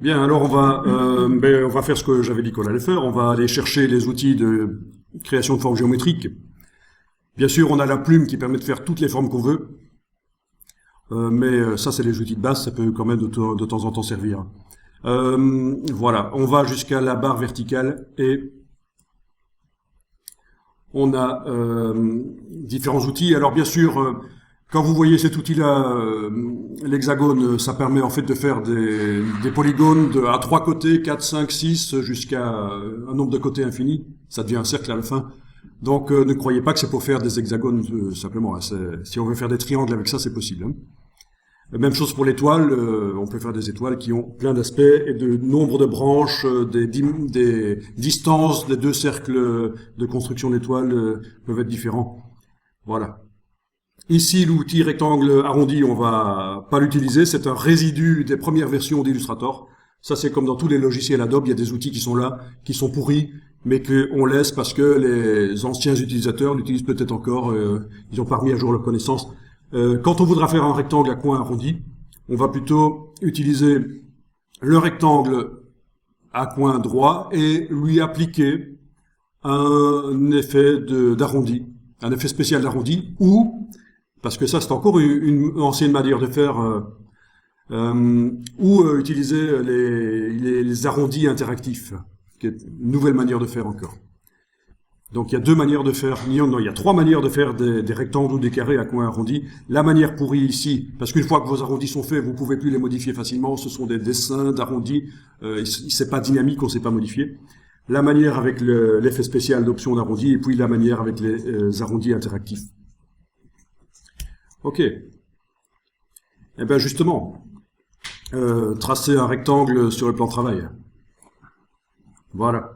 Bien, alors on va faire ce que j'avais dit qu'on allait faire. On va aller chercher les outils de création de formes géométriques. Bien sûr, on a la plume qui permet de faire toutes les formes qu'on veut, mais ça, c'est les outils de base, ça peut quand même de temps en temps servir. Voilà, on va jusqu'à la barre verticale et on a différents outils. Alors bien sûr, quand vous voyez cet outil-là, l'hexagone, ça permet en fait de faire des polygones à 3 côtés, 4, 5, 6, jusqu'à un nombre de côtés infini. Ça devient un cercle à la fin. Donc ne croyez pas que c'est pour faire des hexagones simplement. Hein. Si on veut faire des triangles avec ça, c'est possible. Hein. Même chose pour l'étoile, on peut faire des étoiles qui ont plein d'aspects et de nombre de branches, des distances des deux cercles de construction d'étoiles peuvent être différents. Voilà. Ici, l'outil rectangle arrondi, on va pas l'utiliser, c'est un résidu des premières versions d'Illustrator. Ça, c'est comme dans tous les logiciels Adobe, il y a des outils qui sont là, qui sont pourris, mais qu'on laisse parce que les anciens utilisateurs l'utilisent peut-être encore, ils ont pas remis à jour leur connaissance. Quand on voudra faire un rectangle à coin arrondi, on va plutôt utiliser le rectangle à coin droit et lui appliquer un effet d'arrondi, un effet spécial d'arrondi, ou, parce que ça c'est encore une ancienne manière de faire, ou utiliser les arrondis interactifs, qui est une nouvelle manière de faire encore. Donc il y a deux manières de faire, non, il y a trois manières de faire des rectangles ou des carrés à coins arrondis. La manière pourrie ici, parce qu'une fois que vos arrondis sont faits, vous pouvez plus les modifier facilement, ce sont des dessins d'arrondis, c'est pas dynamique, on sait pas modifier. La manière avec l'effet spécial d'option d'arrondi, et puis la manière avec les arrondis interactifs. Ok. Eh bien justement, tracer un rectangle sur le plan de travail. Voilà.